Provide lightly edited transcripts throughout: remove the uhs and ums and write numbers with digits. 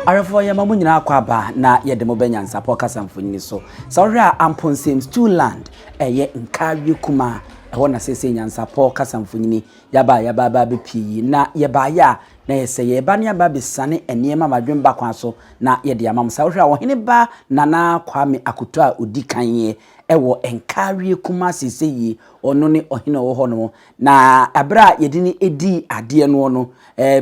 Arefo ya mamu nyina akwaba na ye de mo NYANSAPO kasa mfonyini so. Sawra ampon seems to land eye Nkawie-Kuma na sese NYANSAPO kasa mfonyini yaba be pii na ye ba ya na yese ye ba ne aba besane eniema madwemba kwan so na ye de amam sawra Oheneba nana Kwame Akoto a odikanye ewo Nkawie-Kuma sese yi ono ne ohene wo hono na abra yedini edi ade no no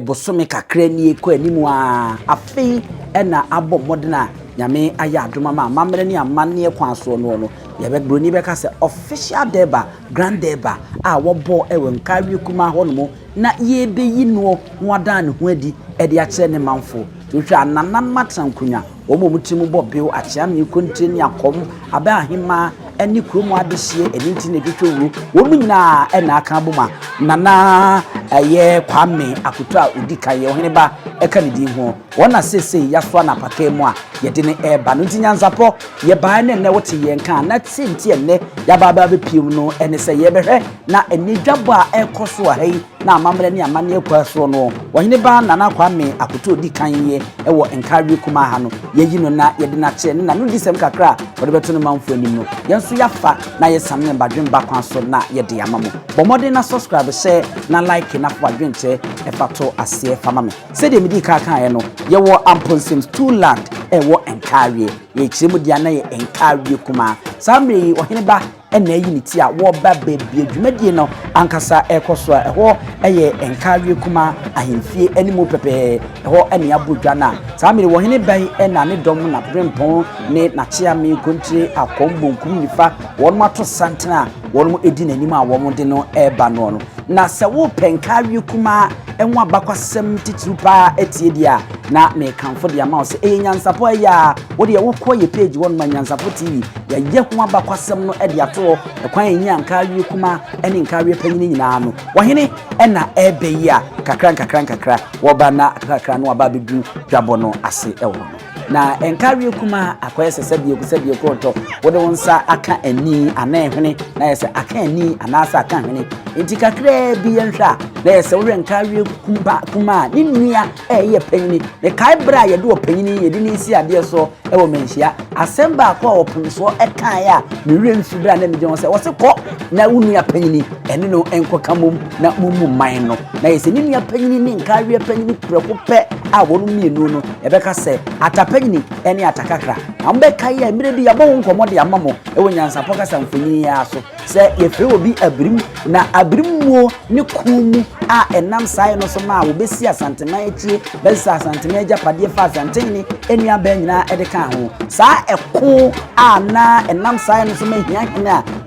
bosome kakra ni ekọ animu a afi na abo modena nyame aya adoma ma mamre ni amane kwan so no yebe broni be ka se official deba grand deba a wobo ewo Nkawie-Kuma hono na yebe yi no wada ne ho adi e de a kire ne manfo tuhwa nanan matrankunya wo mo mutimu bobew a kire me kontre ni akom aba ahema eni kromo adehie eni ntine twetwo wo nyina na aka boma nana aye Kwame Akoto a odikaye Oheneba eka ne din ho wona sese yaso na pakemu a yede ne eba no NYANSAPO ye ba ne wote ye nka na tinti enne ya baba be piem no ene se ye behwe na eni dwabo a ekoso a hei na amamre ne amane ekwaso no Oheneba nana Kwame Akoto odikaye ewo Nkawie-Kuma ha no yeyi no na yede na che na no disem kakra wode beto no manfo anim no yenso yafa na ye samne badwemba kwan so na yede amamo bomode na subscribe share na like na badwente efato ase fama me se de medi kaka ye no ye wo ampon seems to land ewo Nkawie ye chiremu dia na ye Nkawie-Kuma samre Oheneba ena unity a wo ba bebie dwumadie no ankasa ekoso a ho eye Nkawie-Kuma ahemfie animu pepe ho ene abodwa na samre Oheneba ena ne dom na brempon ne na chiame kontire akombonkum nifa won mato santena won edi nanim a won de no eba no na se wo Nkawie-Kuma enwa bakwasem titupa etie dia na me kanfo dia ma se NYANSAPO ya wo de wo kɔ ye page won NYANSAPO TV ya ye ho abakwasem no e dia to ekwan nya Nkawie-Kuma ene Nkawie panyini nyina no Ohene ena ebe yi a kakra wo ba na kakra no aba bedu dwabo no ase ewo no na Nkawie-Kuma akoye sebie koto wode wonsa aka ani ana ehwene na yese aka ani anasa aka hwene enti kakra bi yenhwa na yese wo Nkawie-Kuma ni nua eye panyini ne kai bra ye de opanyini ye de ni si ade so ewo menhia asemba akwa opunso ekan ya me remfi bra na me je won se ko na unua panyini ene no enkoka mom na mumu man no na yese ni nua panyini ni Nkawie panyini preko pe a wonu mienu no ebeka se atapanyini ene atakakra ambe kai ya mire bi ya bo nkomode amamo ewo NYANSAPO kasa mfonyini ya so se ye fre obi abirim na abirimwo ne kumu a enam sai no so ma wo besi Asante manchi besi Asante meja padie fa Asante ni eni aba nyina edeka ho sa eko a na enam sai no so ma hia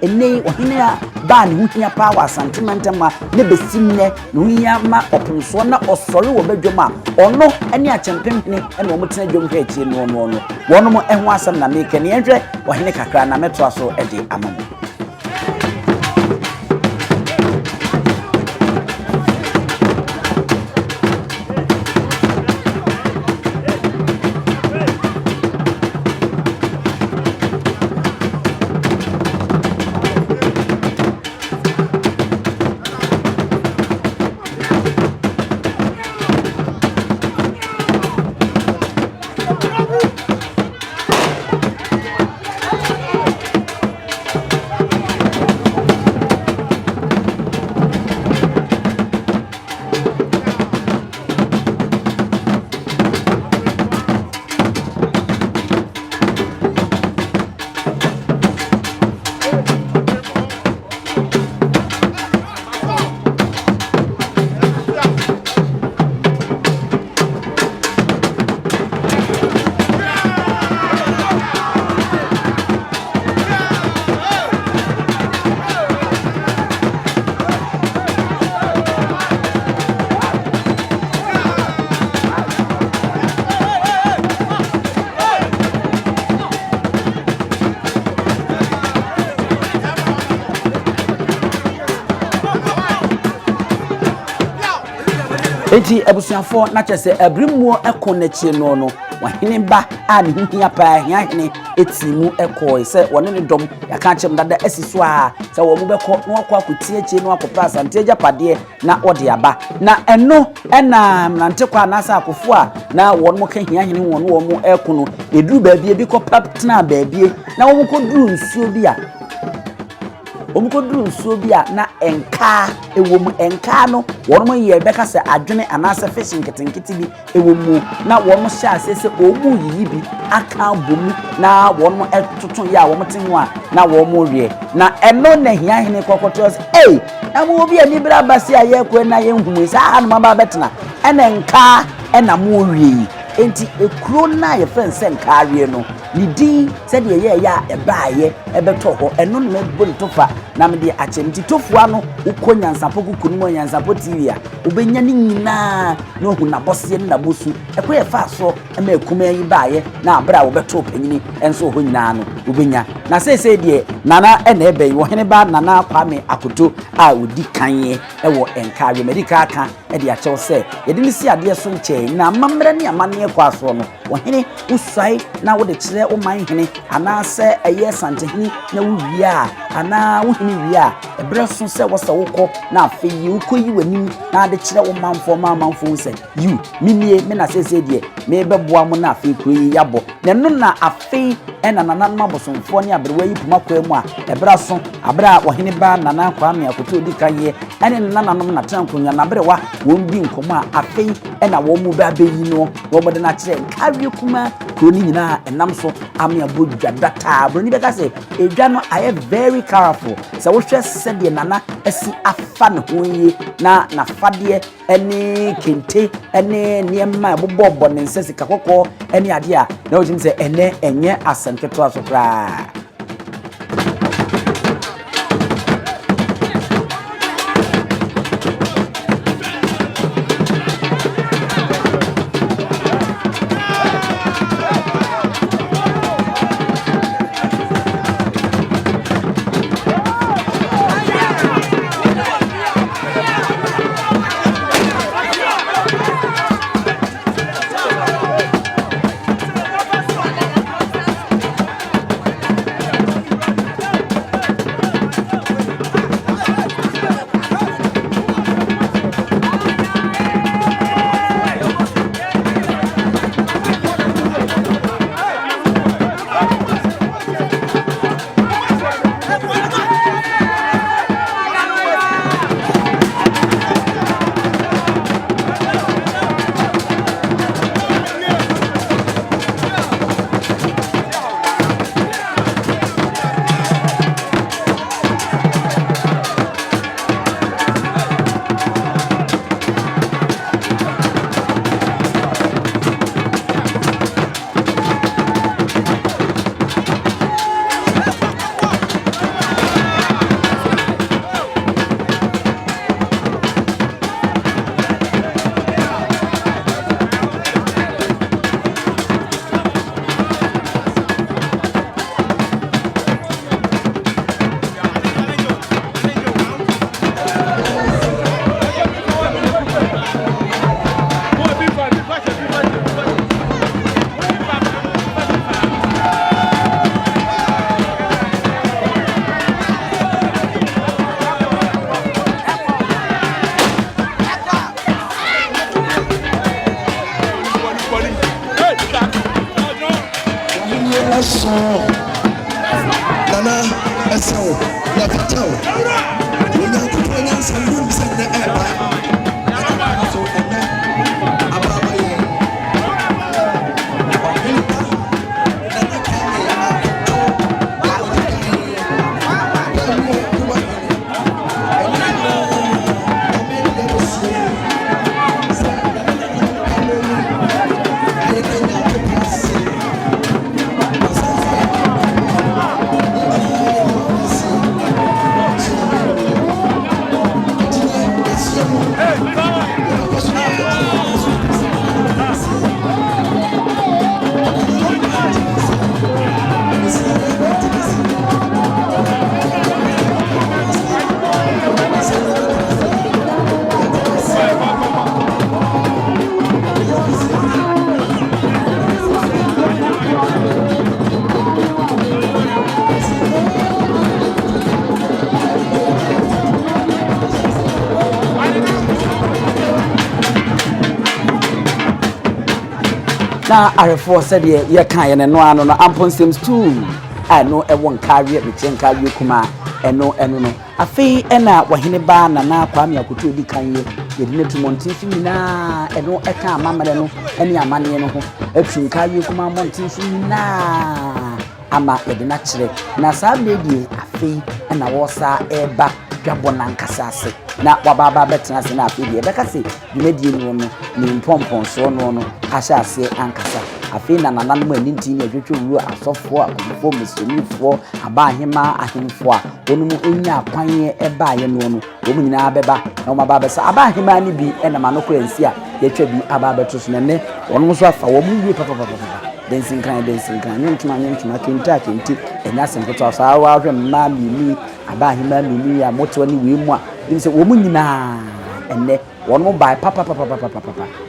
eni Ohene a ba ne hia pa wa Asante mantama ne besimne no hia ma opunso na osore wo badwoma ono eni achempempene ene wo mutena dwom hwa etie no wono mo eho asam na meke ne enhwe Ohene kakra na meto aso ede amamo enti abusuafo na kyese abrimmo ekon na chie no Oheneba a ne hia pa hia hene etimu ekoi se wone ne dom ya ka chem dada asiso a se wo mu beko no akwa akutie chi no akopra Asante agapade na ode aba na eno na mnante kwa nasa akofo a na won mo ka hia hene won wo mo ekono eduru baabie bi ko paptena baabie na wo mo ko duru nsuo bi a omukoduru nsuo bi a na enka ewom enka no wonmo ye beka se adwene anase fishing ketenkete bi ewom na wonmo hya asese omu yiyi bi aka bomu na wonmo etoto ya wonmo tenwo a na wonmo wie na eno na hia hene kokotos na mo obi ani bra basi aye kwe na ye nhumu sa ha no maba betena ena enka ena mo wie enti ekuro na ye fense nkawie no ni din said ye ya ebaaye ebeto ho eno no mebon tofa na me de achemti tofua no ukonyansapo kukunu nyansapo TV a obenya ni nyina no hu na bose na bosu ekoye fa so ema ekuma yi baaye na abra wo beto panyini enso ho nyina no obenya na sese de nana ena ebe wo hene ba nana Kwame Akoto a odi kanye ewo Nkawie medical aka e de achew se ye de ni si ade so nche na mamra ni amane kwa so no wo hene usai na wo de kire o man hene ana se eye Asante hene na wo wi a ana wo hene wi a ebre so se wo sa wokọ na afeyi ukoyi wanim na de kire o manfo se you mimie me na sese de me beboa mo na afeyi koyi yabo na no na afeyi ena nanan mabosomfo ne abrewa yi puma kwa mu a ebra so abra wo hene ba nana Kwame Akoto odi kanye ene nananom na trankonya na abrewa won bi nkomo a afeyi ena wo mu ba beyi no wo mo de na kire Nkawie-Kuma kroni nyina enam so ame abodwa data broni beka se edwa no aye very powerful so wo hwe se de nana asi afa ne hoye na fade ene kente ene niema bobo ne nsesi kakoko ene ade a na wo jim se ene enye Asante to asokra Nana, eso, la catao. We are putting on some rooms in the air. na arefo said ye kan ye no ano no ampon seems too I know e won Nkawie me Nkawie-Kuma eno no afi na Oheneba na Kwame Akoto di kan ye yedine tumonti fi na eno e kan amamre no ene amane no ho atwi Nkawie-Kuma monti fi na ama yedina kire na sabe die afi na wo sa eba dwabo na nkasa ase na wababa betena se na afi die beka se dwumedie no no ni mpompon so no ahya ase ankasa afi na nananom aninti ne adwetwe wuru asofo akofo musonifo abahema ahemfo a wonu enya akwan eba ye no womu nyina beba na woma besa abahema ni bi na manokora nsi a yetwa bi ababeto so ne wonu so afa womu wie papa dancing kind nyentuma kenti enya sempoto so awa hwe mma mimi abahema mimi ya moto ni we mu a ni se womu nyina enne wonu bai papa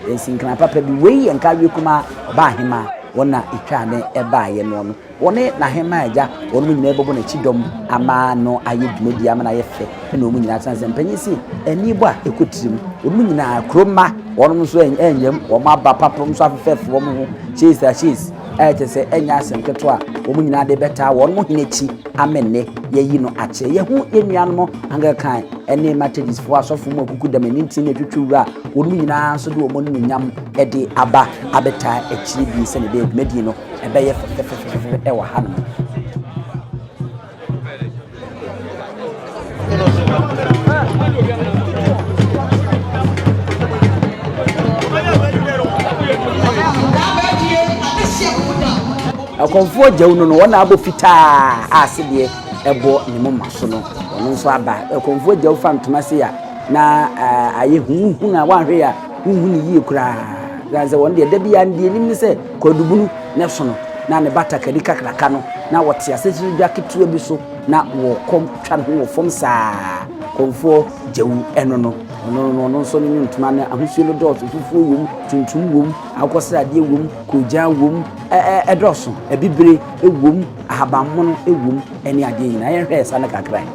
dancing kind papa bi we Nkawie-Kuma abahema wona itwa ne eba ye no woni na hema eja wonu nyina ebobo na chidom ama no aye dwumedi ama na ye fe na womu nyina sanse mpanyisi ani bo a ekotirim womu nyina kroma wonu so enyem womu aba papom so afefefo womu ho cheese tese enya asemketo a womu nyina de beta wonu hinechi amenne yeyi no ache ye hu enuanom anga kan ene matedis fo asofo mu akuku da maninti ne twetwu a wonu nyina so de womu nyam ede aba abeta echiri bi se ne de dwumedi no ebe ye fefefefe e wa hanu akonfo jawuno no wona abo fitaa asede ebo ne mama so no ono nso aba akonfo jawu fantoma se ya na aye huhu na wanhwe ya huhu ni yie kura ganze won de bia ndie nim se kwadubunu ne so no na ne bata kadi kakraka no na wote asese dwa ketua bi so na wo kom twa no wo fom saa konfo jawu eno no no so ni ntuma na ahosuo no dot fufu wom tuntum wom akosade wom koja wom edoso abibire ewom ahabammono ewom eni ade nyina ye hwe esa na kakran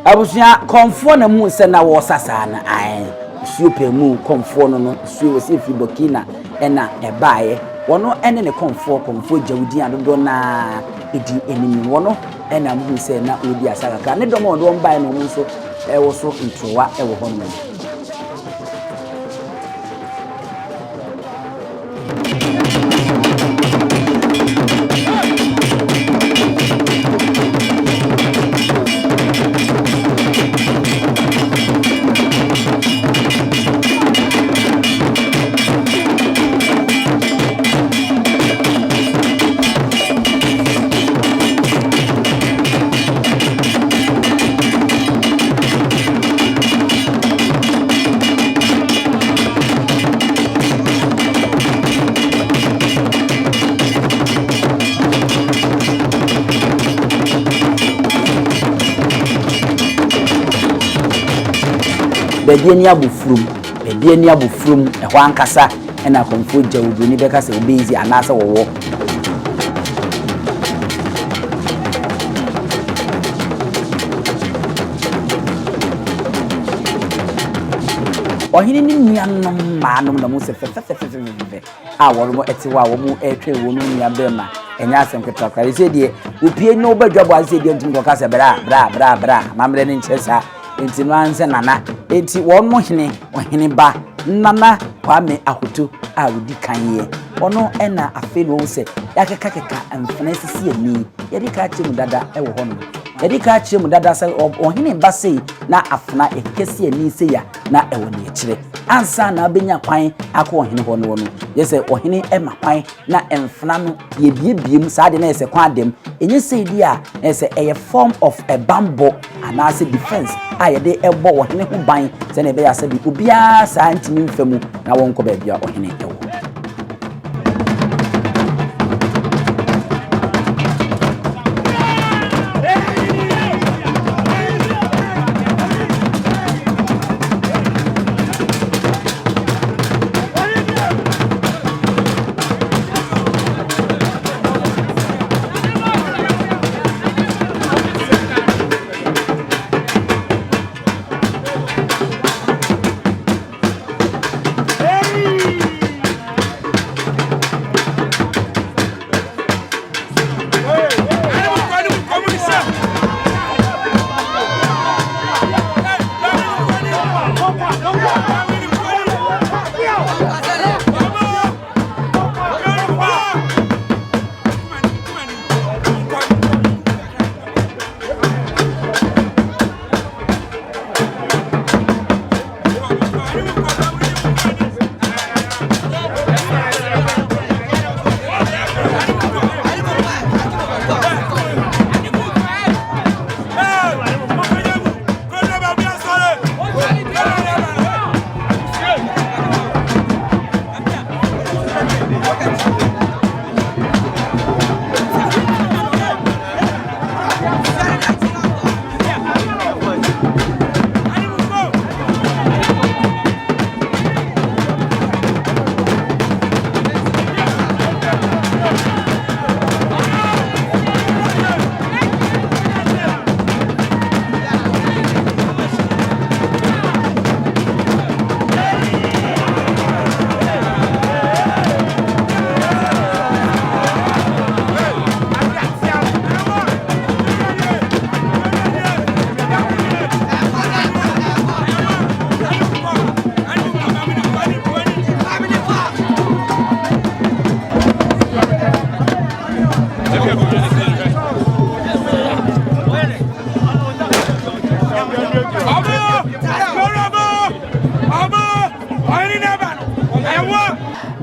abusia konfo na mu se na wo sasa na ai supe mu konfo no suo se fi Burkina na ebaaye wono ene ne konfo jawudi adodo na edi enimi wono na mu se na odi asaka ne domo do mbae no mu so wo so ntowa wo hono Bediani abufrum ehwa ankasa na konfo jawudu ni beka se obezi anasa wowo ohini ni nuanom manom na mo se fefefefefefe a wono etiwa wo mu etwe wo no nua bema enya asem ketakra se die opie no badwabo ase die ntim koka se bra mamre ni nchesa enti no anse nana enti wono hene Oheneba nana Kwame Akoto a wodi kanye ono ena afi no se yakekakeka amfana sisi ani yedi ka chemu dada e wo hono yedi ka chemu dada se Oheneba sei na afana ekesi ani se ya na e wo ne kire ansa na benya kwan akọ Ohene hono no yese Ohene e makwan na emfana no yebiebiem saade na yese kwan adem enye sei dia yese a form of a bamboo anaasɛ defense a yɛde ɛbɔ ɔhene ho ban sɛ na ɛbɛyɛ asɛ bi obiara saa ntimi mfa mu na wɔnkɔ baabi a ɔhene ɛwɔ.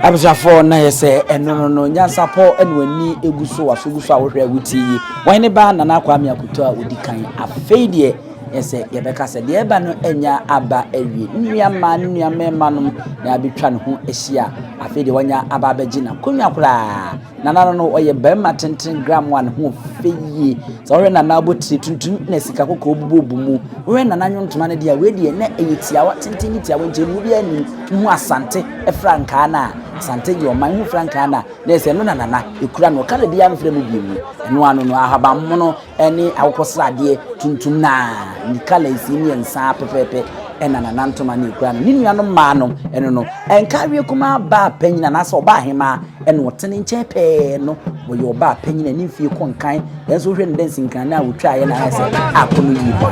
Abishafo na yese eno NYANSAPO enwani eguso wasoguso awohwe awuti yi Oheneba na Kwame Akoto a odikan afeidie yese yebeka se de eba no enya aba awie nnuama nnuamema na abetwa ne ho ehia afeidie wanya aba abaji na konwa kura nana no oye bema tenten gram 1 ho feyi so we nana abotiri tuntun na sika kokko obubu mu we nana nwontoma ne dia we die na eyitia wa tenten tia wa nje mu bia ni hu Asante Franka na Asante yo man hu Franka na se no nana ekura no kala bia no fremu bi mu eno anu no ahaba mo no ene awokosrade tuntum na ni kala isini ensa pepepe enana nantoma na ekura no ni nua no ma no eno no Nkawie-Kuma ba panyina na so ba hema eno tene nchepe no wo yo ba panyina ni fie konkan enso hwe ne dancing kan na wotwa ye na se akono yi ba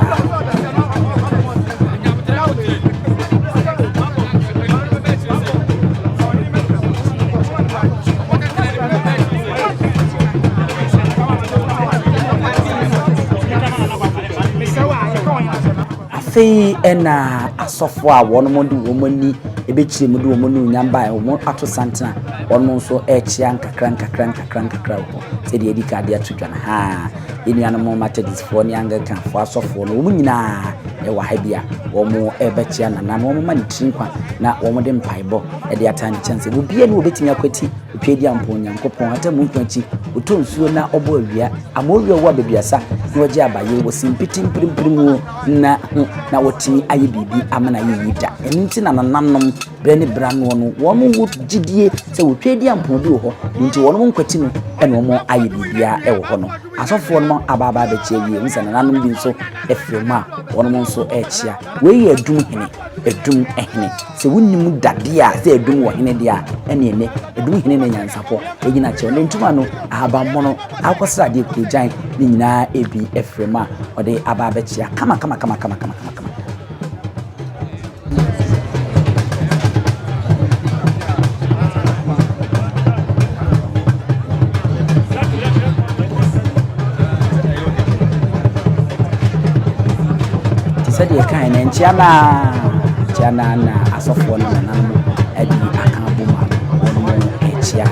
afei ena asofo a wono modu womani ebechire mudu womanu nyamba wo ato santena wono so echia nkakra se de edika de atudwa na ha enuano mo matedis fo ni anga kan fo asofo no wo nyina e wa ha bia wo mo ebechia na wo mo mani trinkwa na wo mo de mpaibo e de atani chance wo bia ni obetimi akwati otwedi ampo nyankopon ata mu nkwanchi otonsuo na obo awia amowia wo abebiasa na oje abaye wo simpitim primprimu na wotimi aye bibi amana yida eninti na nanom brani brano no wo mo gidie se wotwedi ampo bi ho nti wo no nkwati no ene wo aye bibia e wo ho no asofo no ababa be chia wie nsa na nanom bi nso efrema wo no nso echia we ye edum ehene se wonnim dade a se edum wo hene dia ene ene edum hene na NYANSAPO egina che no ntuma no ahaba mono akosrade kujan ni nyina ebi efrema ode ababa chia kama Sadia kind and Chiana na asofo na nanamu edi akabuma ono echia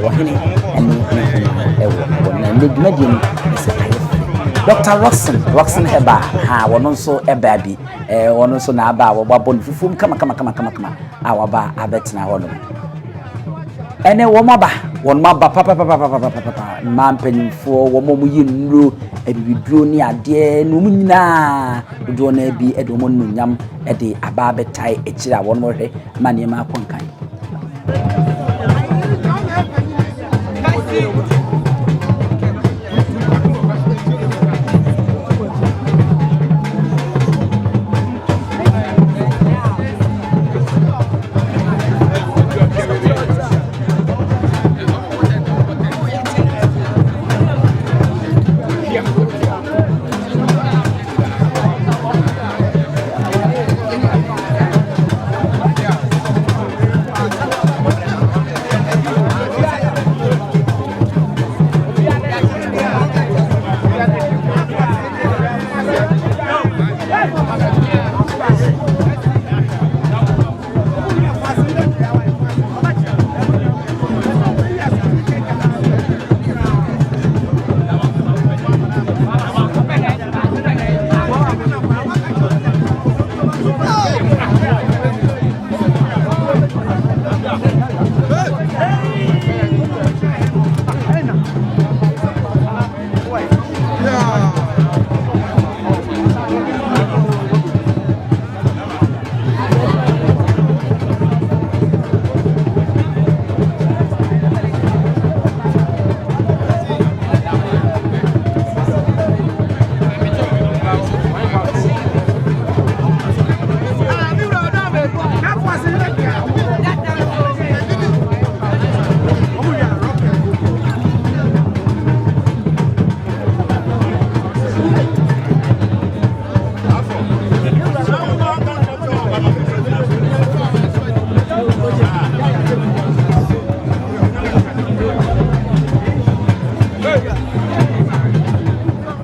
wahene eni ewo na medumadi ni se ayefe Dr. Roxon Heba ha wono so eba bi wono so na aba wo babon fufum kama awaba abetna hono ene wo maba papa mampanyimfo wo mo yi nro ebibiduro ni ade no mu nyina do na bi edo mo nyam ede aba abetai ekira wo no hwe mane ma konkan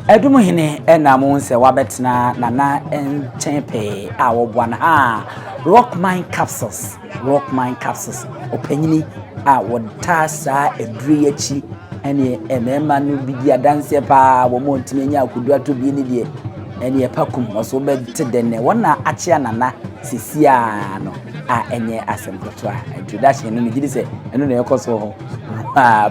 Edumu hine ena mo nse wabetna nana enchepe a wobwa na ha rock mine capsules opanyini a wonta sa edri achi ene emema no bidi adanse pa wo mo ntime nya akudu ato bi ni de ene pakum oso be tedenne wona achia nana sisia no a enye asempoto a introduction no gidi se eno na yekoso ho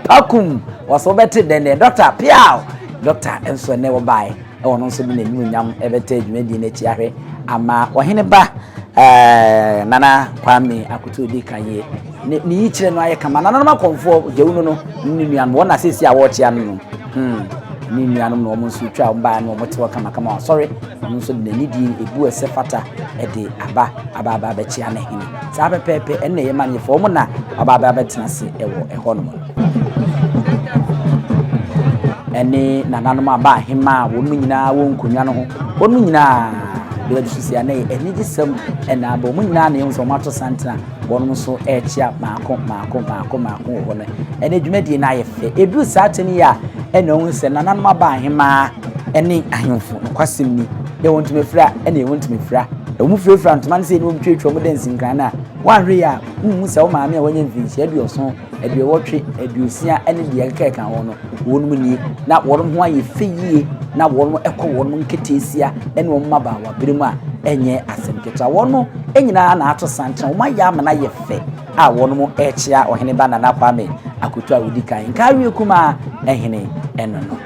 pakum oso be tedenne Dr. Piao Doctor enso ne wo bai e wono nso bi na enu nyam ebeta adwumadi na chi ahwe ama Oheneba nana Kwame Akoto di kanye ni yichire no aye kama nana ma konfo jewunu no ni nuan wona sesi a wo chia no ni nuan no mo nso twa mba no mo te kama sorry mo nso de nidi ebu esefata e de aba be chia na hini sa pepepe enne ye manye fo mo na aba betena se ewo e hono ene nananom aba hema wonu nyina wonkunya no ho wonu nyina be dususia na eni gisem ena aba mu nyina na yonso mato santina wonu so echia maako ho no ene dwumadi na yefe edu satani ya ene ohun se nananom aba hema ene ahemfo kwasem ni ye wontumi fra ene ye wontumi fra emu frefra ntman se ni omtwetwe mo dansi nkran na wanhwe ya mu se o maame a wanya mfinchi aduoso aduowotwe aduosia ene de keka ho no wonum ni na worum ho aye feyie na worum ekọ worum nketesia ene wo maba wa biremu a enye asemketa wono enyina na ato santra wo maya amana ye fe a wonom echia Oheneba nana Kwame Akoto awudika Nkawie-Kuma ehene eno no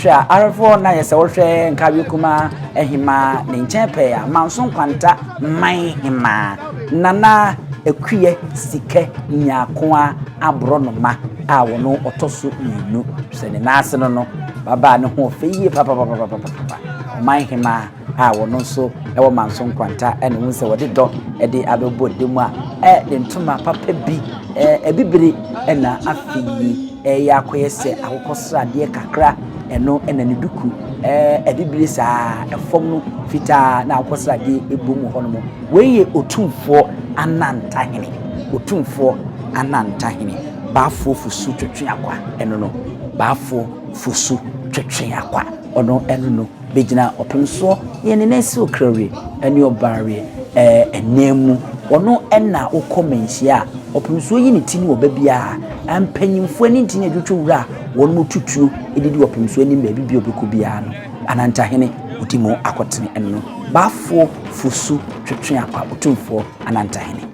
hwa arafo na yese wohwe Nkawie-Kuma ehima ne nchepe a manson kwanta man hima nana ekwie sike nyakoa abronoma a wono otoso minu se ne nase no baba ne ho feye papa man hima a wono so ewo manson kwanta ene wonse wode do ede abebo demu a de ntoma papa bi ebibire ena afiyi yakoyese akokosrade kakra eno enani duku Abibirem sa efom no fita na akosrade ebom ho no mo weye otumfo anantahene baafo fusu twetwe akwa eno no baafo fusu twetwe akwa ono eno no begina opemso ye ne nesi okrawe eni obare enemu ono enna okomensia opemso yi ne tini obabia ampanyimfo ani tini adwotwo wura won mo tutuo edidi opemso ani baabi bi obeku bia no anantahene odimo akotene enno bafo fusu twetwe akwa otumfo anantahene.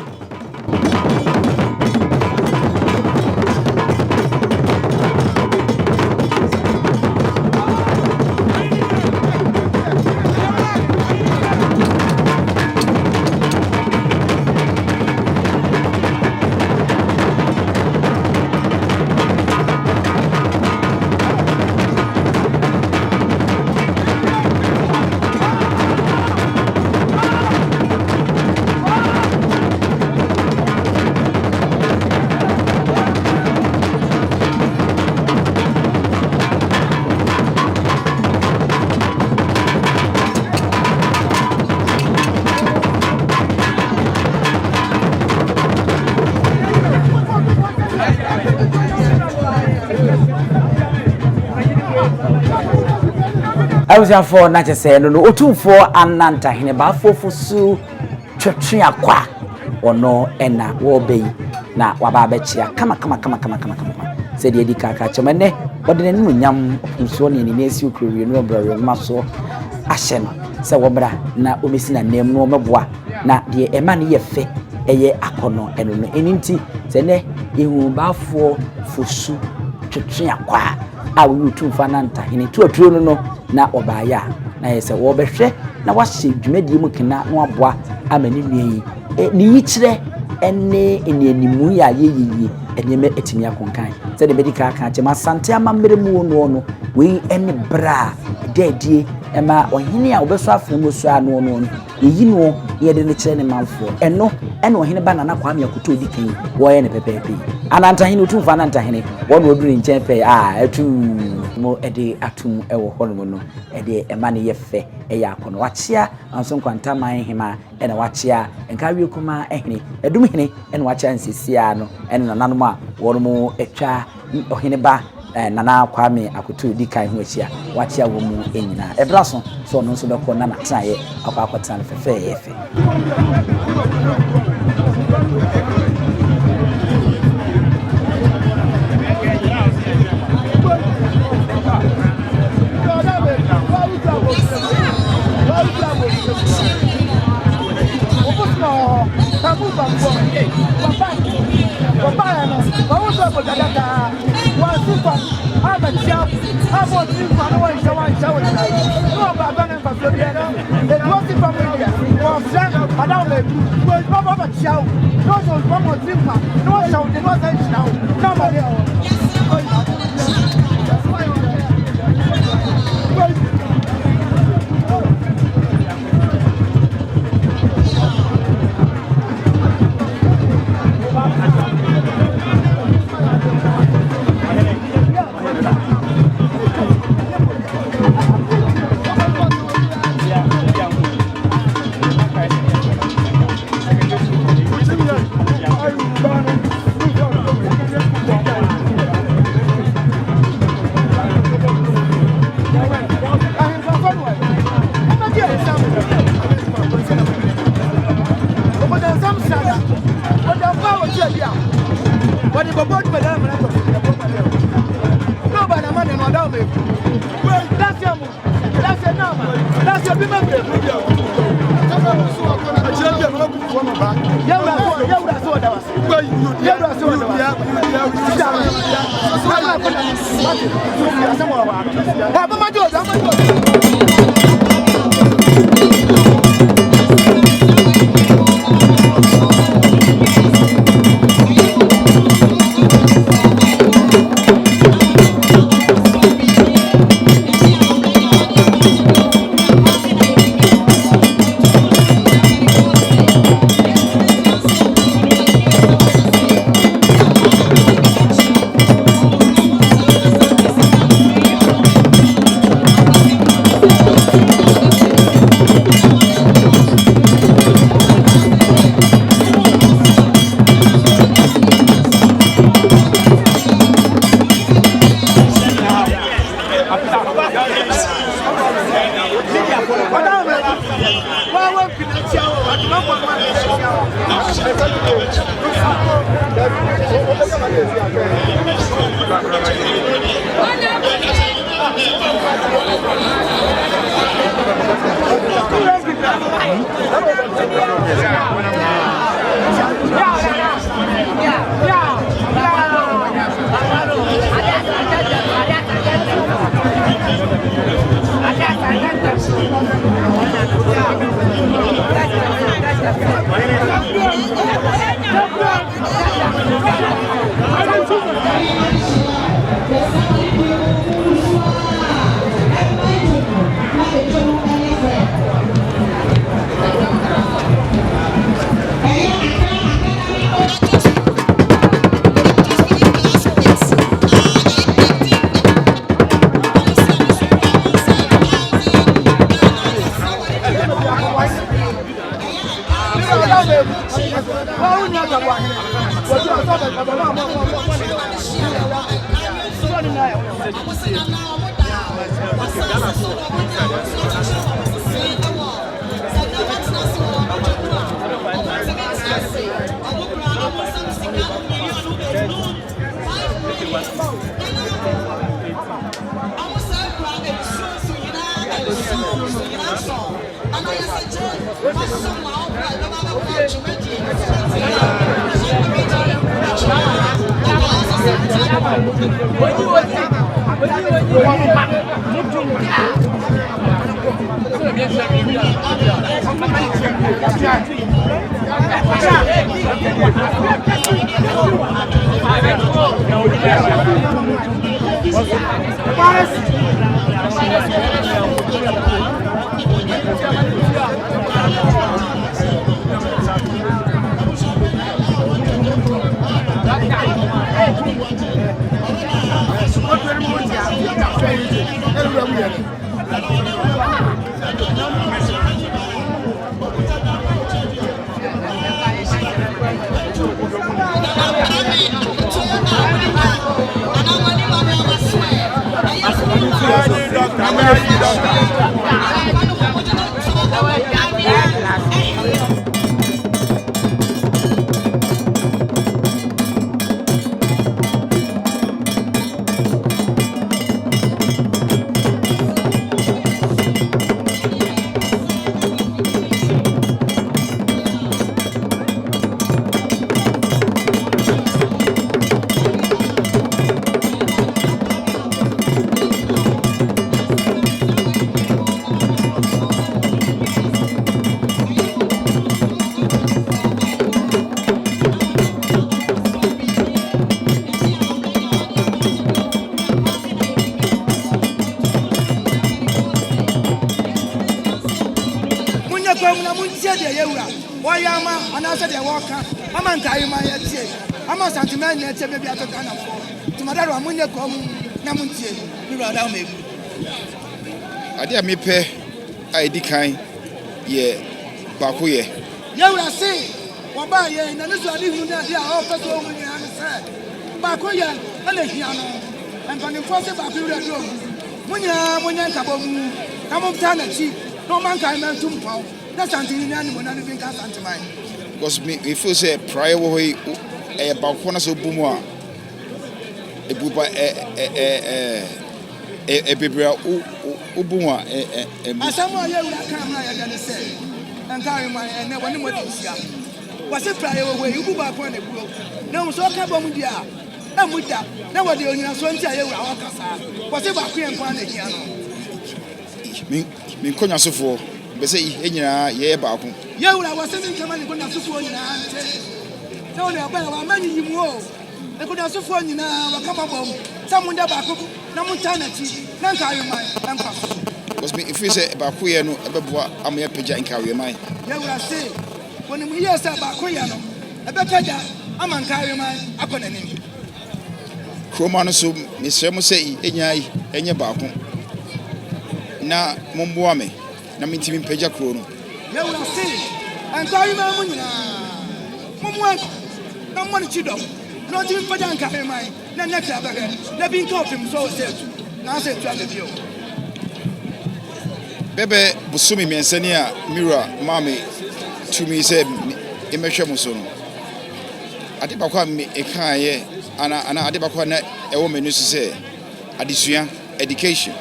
I was for not just saying no two for ananta hine ba fofusu twetwe akwa ono ena wo be na waba be chia kama se de edika ka chemene wode ne nyam nso ne ne esi okrowie no brɔre maso ahye no se wobra na omesi na nem no meboa na de ema ne ye fe eye akono eno no eninti se ne ehu bafo fosu twetwe akwa a wo tu fa nanta hine tu aturo no na obaya na yese wo behwe na wahye dwumadie mu kena no aboa amani nui ni yikyire ene enianimu ya yeyiyi eneme etimi akonkan se de medical kan chema Asante amamere mu no we ene bra dedie ema ohene a obeso afremu so ano no eyi no ye de ne kyere ne manfo eno ene ohene ba na Kwame Akoto dikan wo ye ne pepepe anantahene otumfa anantahene wo no oduru nchen pe atu mo ede atum ewo hono no ede ema ne yefe eya akono wachia anso kwanta man hema ene wachia Nkawie-Kuma ehene edum hene ene wachia nsisia no ene nananom a wono mo etwa Oheneba nana Kwame Akoto dikan ho achia wachia wo mu enyina ebraso so no nso beko na natraye akwakotan fefe yefe. I'm a sentiment, maybe I took an afford. To my dad, I'm going to come. Namuntie, you rather make. I dare me pay. I decline. Yeah, Bakuye. You will see. What by ye, and this one is that they are all for so many answers. Bakuya, and a piano, and for the first Bakuya. Munya Kabomu, come on, Tana cheap. No man can learn 2 pounds. That's something in any one living cast mine. Because me, if you say prior way, a balcona so boomer, a booba, a bibra, ubuma, and someone you come like I say, and carry my and never knew what this year. Was it prior way you go back on the book? No, so come on with ya. I'm with that. Now what the onion so until you are Casa. Was it about Queen Pan piano? Me conya so for. Be say enyina ye ba ko ye wura wasese nkama ne kona sofo nyina ante se o le aba wa mani yimu o e kona sofo nyina wa kama bom samunda ba ko na munta na ti na nkawe mai na nka because me if you say ba ko ye no e beboa am ye pagya nkawe mai ye wura se woni mu ye sa ba ko ye no e be pagya ama nkawe mai akona nim kroma no so me sre mo say enyai enye ba ko na momboa me na mintimi mpagya kro no ye wura se ankawe ma mu nyina momwa na mo ne chido no ti mpagya nkawe mai na next abega na bi nka ofim so se na se tu ade bio bebe busumi miensani a mira mami tumi se emehwe mo so no ade bakwa me ekaye ana ade bakwa na ewo menu se adesua education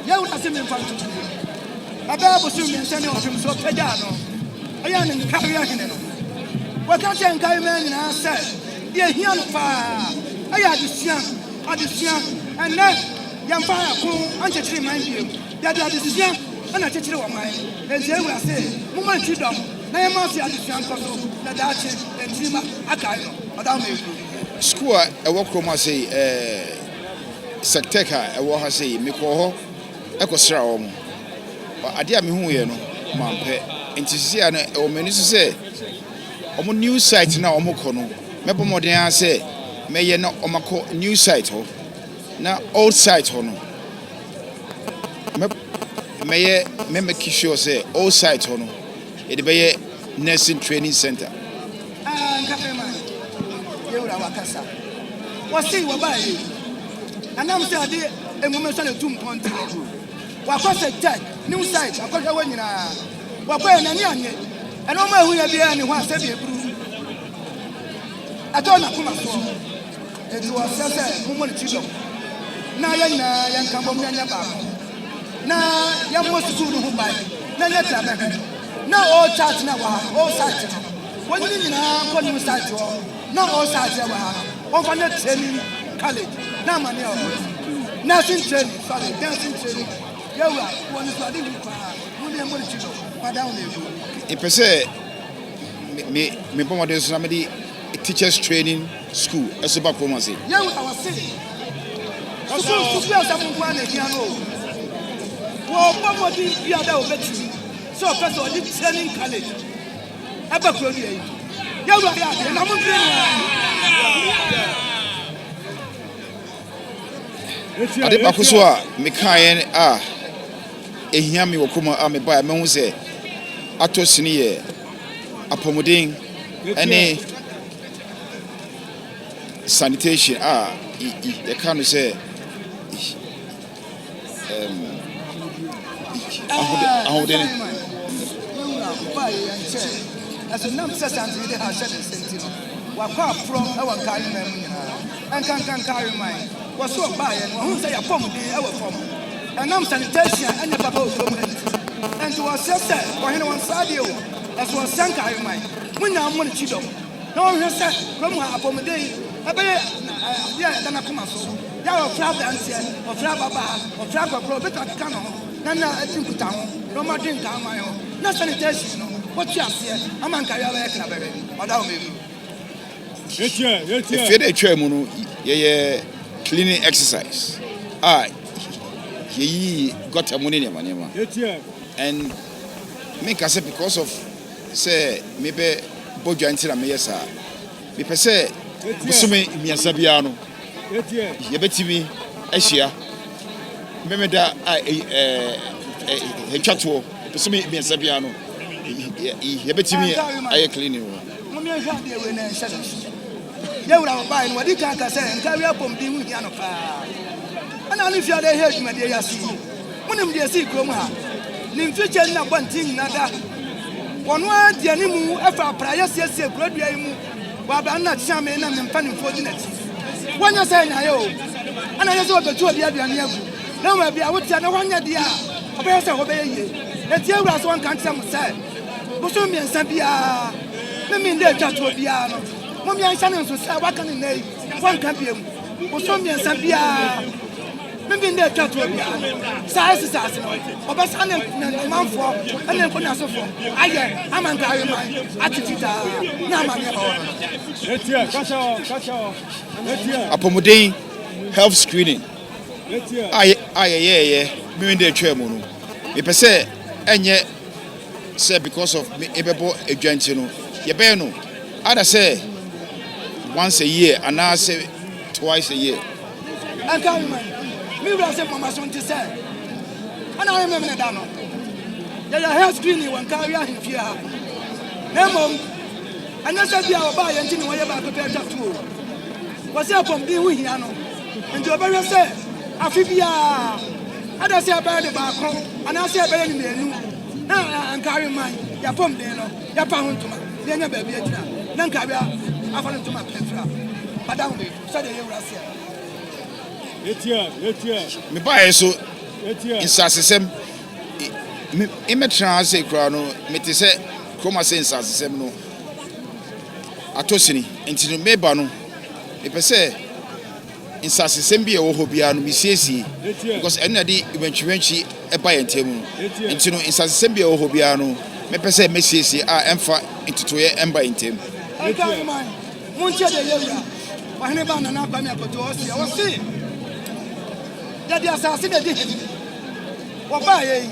ye wura se me mfantu aba busumi miensani ofim so pagya no aya ne nkawe ahene no waka che nkawe ma nyina se ye hia no pa aya adesua ene yampa ko anchechiri man bio ya da adesua ana chechiri wa man enze wura se mo man ti dom na yema se adesua nkoso na da che entima akai no oda me school e wo kroma say secteka e wo ha sei me ko ho e ko sra wo mo ade a me hu ye no mampe ntisia no e o mani so say omo news site na omo ko no mebo moden a say me ye no omako news site ho na old site ho no me make sure say old site ho no e de be nursing training center Nkawie man yewura wakasa wasi wabaye anam say ade enwome so na tum ponti wakosa tech new site akohwa wanyina wakoya nani anye eno ma hu ya bia ni ho asabi eburu atona kuma so edu asase mumo ni chido na yanyina yankambom nyanya ba na yamo school hu bai na nyata ba na all chat na wa all site when you na ko new site na all site wa on fa na training college na mani o nursing training sorry dancing training yawa won so ade wi pa mo ne mo chido padà on ebu e pese me pomo de so na me di teachers training school eso ba ko say yawa awase so ya samu kwa na kia no wo pomo di bia da obeti so person di training college aba kro ni yi yawa ya na mo training ade ba ko so a me kan ehia me wokoma a me ba me hu say atosini ye apomodin ene sanitation they can say as a number Asante they have said sentino wa kwa from e wan carry na mu nyina kan carry mine was so buy and who say apomodin e wa from and sanitation and papa from and to was said for him one side you as was sank carry mine when na mo chido no he said from apomodin e be ya dana kuma so ya o fra dance o fra baba o fra kokro better kan no na atinkuta ho no ma din ka man ho na sanitation no what you ase am Nkawie aba ekna bebe oda o mebu if you try mu no ye cleaning exercise ye got a money ne manema and make us because of say maybe bojo na me yesa me pese busume miasa bia no ye betimi ahia memeda hetwato busume miasa bia no ye betimi aye cleaning mo me hwa de we na hye ye wura ba ni wadi kan ka say Nkawie apomdi hu hia no pa ana ni fia de he dwuma de yasi munim de si krom ha ni mfiche na bontin na da wono ade ani mu afa praye siesie krodua yi mu wa ba na chiame na me mfa ni mfodi na ti wonya say nya yo ana ye so obetu obi aduane agu na ma bia wotia na wonya de a obe say obe ye eti ewura so kan tia mu say boso mi ensa bia me mi nde twato bia no mo mi ansa ne so say waka ne nei won kan bia mu boso mi ensa bia me mi nde twato bia say no oba sa ne manfo ene ko na so fo aye am Nkawie man atitita na ma ne ho etia kacha etia apomodin health screening aye me nde twa mu no me pese enye say because of me ebebo adwanti no ye be no ada say once a year and I say twice a year Nkawie man me will say mama so nti say ana remember me da no ya health screening wan Nkawie ahifie ha na mom ana say bia oba ye nti no ye ba pepe tatu o say pom bi hu hia no nti oba say afi bia ada say ba de ba ko ana say ba ni menu na Nkawie man ya pom de no ya pa ho ntuma de nya ba bia tina na Nkawie afa ntuma petra padam be so de ye wura sia etia me buy so insasesem me transe kra no me te se koma se insasesem no atosini enti no meba no me pese insasesem bi e wo hobia no me siesie because ena di eventually e ba yentemu enti no insasesem bi e wo hobia no me pese me siesie a emfa entitoye emba yentem Nkawie man munche de yewura Oheneba na Kwame Akoto osia wasi yɛde asase na di hene wɔbaa yɛ yi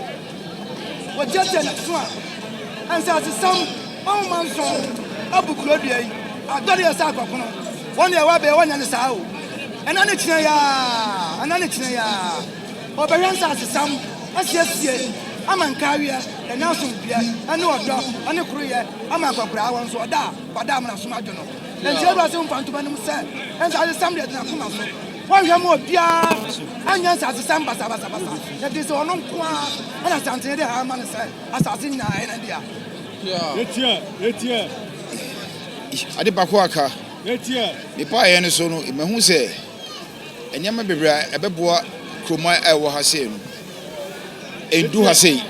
wɔgyegye ne so a nsasesam ɔma nso abu kuro dua yi adɔre yɛ sɛ akɔkono wɔn yɛ wabɛɛ wɔnya ne saa o ɛna ne kyerɛ yaa ɔbɛhwɛ nsasesam asiesie ama Nkawie ɛne asompia ɛne ɔdɔ ɛne koroyɛ ama akɔkoraa wɔn nso ɔda wɔda amana som adwo no nti ɛwura sɛ mfa ntoma no mu sɛ nsasesam deɛ tena koma so wɔhwɛ ma obiara anya nsasesam basabasabasa yɛde sɛ ɔno nko a ɛna santene de ha ma no sɛ asase nyinaa ɛna dea Etia. ade bako aka Etia. nipa yɛ no so no mehu sɛ ɛnyɛma bebree a ɛbɛboa kroma ɛwɔ ha sei no endu ha sei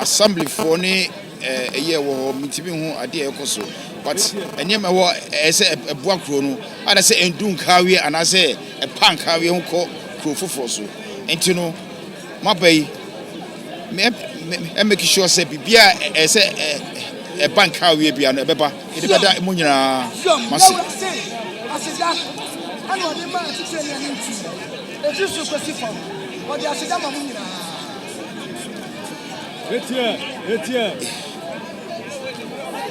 assembly for ne ɛyɛ wɔ hɔ mitimi hu ade ɛkɔ so but ɛnyɛma wɔ ɛsɛ ɛboa kro no ana sɛ endu Nkawie ana sɛ ɛpa Nkawie ho kɔ kro foforɔ so enti no mabai make sure say bibia ɛsɛ ɛba Nkawie bia no ɛbɛba ɛde bɛda mu nyinaa mase asida ana ɔde ma tete ne ne nti eji so kwesi fam ɔde asida ma mu nyinaa Etia.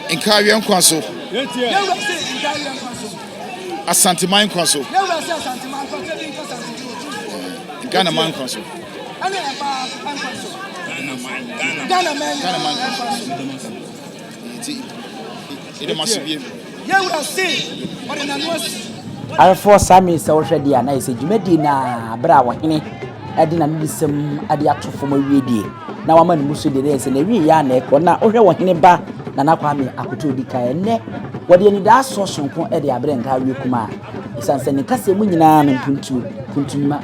Nkawie nkwa so Etia. yɛwura sɛ Nkawie nkwa so Asante man nkwa so yɛwura sɛ asante man nkwa so bi nkwa asante Ghana man nkwa so ana ɛba nkwa so Ghana man nkwa so ide masibie yɛwura sɛ ɔde nanu asi arefo sami sɛ wohwɛ dia na yɛsɛ dwumadi na bra wɔhene ɛde na ne sɛm ade atofo ma wiedie na wama ne muso de yɛsɛ na wi ya na ɛkɔ na wohwɛ wɔhene ba na Kwame Akoto di kae ne wɔde ani da so sonko ɛde abrɛ Nkawie-Kuma isanse ne kase mu nyinaa no puntuma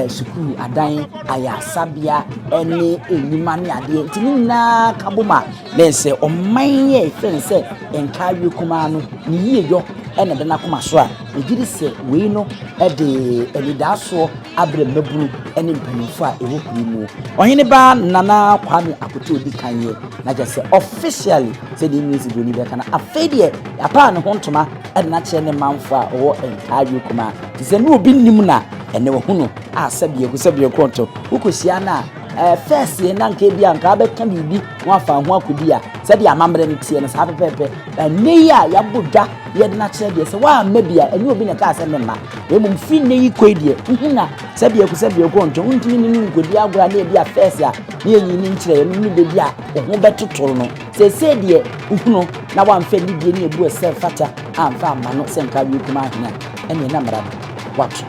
sukuu adan ayasabia ɛne enyima ne ade nti nyinaa kaboma na sɛ ɔman yɛ fɛn sɛ Nkawie-Kuma no ne yie yo ɛna de nakoma so a egiri sɛ wei no ɛde anidaso abrɛ mabunu ɛne mpanimfo a ɛwɔ kuri mu ɔhene ba Nana Kwame Akoto di kanye na gye sɛ officially sɛ the English do ni bɛka na afɛdeɛ yapa ne ho ntoma ɛde na kyerɛ ne manfo a ɔwɔ Nkawie-Kuma ti sɛ no obi nim na ɛne wɔ hu no a sɛbie kronto wokosia na first na nka bi anka bɛka bibi ho afa ho akodi a sɛ de amamre ne tie no saa pɛpɛpɛ ɛne yi a yabodwa yɛde na kyerɛ deɛ sɛ wa ma bia ɛne obi na ka sɛ ne ma emum fi ne yi koi deɛ nhuna sɛbie ko nto ntumi ne nkodi agora na ebi a first a ne yi ne nkyerɛ yɛ ne de bi a ho bɛtotoro no sɛ deɛ nhunu na wa mfa ne die ne ebu ɛsɛ fata amfa ama no sɛ Nkawie-Kuma ahena ɛne na mara wato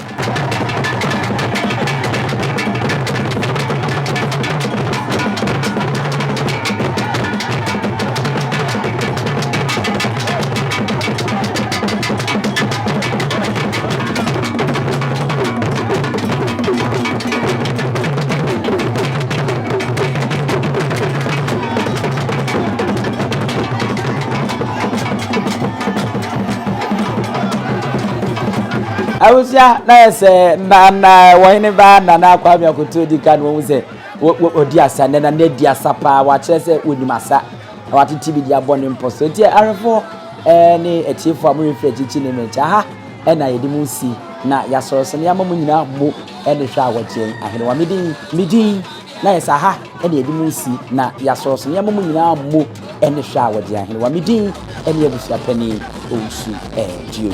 awusia na yɛsɛ na wɔhene ba Nana Kwame Akoto di kan wɔn sɛ odi asa na di asa pa wakyerɛ sɛ onim asa na watete bi di abɔ ne mpo so tie arefo ne atiefo a mo refre chichi ne mecha ha ɛna yɛde mu si na yɛasɔrɔ so ne ama mo nyina mo ɛne hwɛ a wɔkyerɛ ahene wa midin na yɛsɛ ha ɛne yɛde mu si na yɛasɔrɔ so ne ama mo nyina mo ɛne hwɛ a wɔde ahene wa midin ɛne abusua pani owusu dio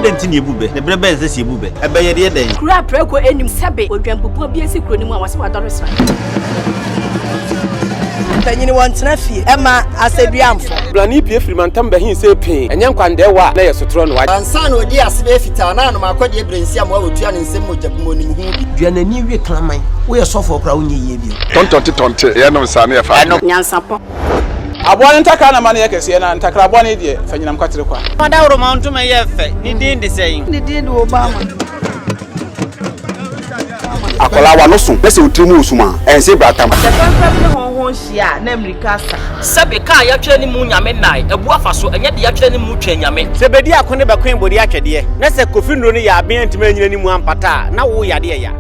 denti ne ebube ne brebe nse se ebube ebe ye de den kura preko enim sebe odwampopo bi esi kuro ni mu a wase wadoro sra Tanyini wantena fie ema aseduamfo blani pie frimantam ba hin se pin enye nkwande wa na yesotro no wa ansa na odi asebe fita na no makode ebrensi am wa otua ne nsem mojabmo ni mu hu bi duanani wie klaman wo ye sofo kra wonye ye bi tontonte ye no nsane ye fa NYANSAPO abone ntakra na mane yakese na ntakra abone die fanyinam kwatere kwa mada woro mantuma ye fe ni din de seyin ni din do Obama akola wa no so pese otrimu usuma ense bratam hia na Amerikasa sebe ka ya twere ni mu nyame nai ebu afaso enye de ya twere ni mu twa nyame sebedi akone bakwen bodi atwede na se kofi nro ni ya aben ntime nyina ni mu ampata na wo yade ya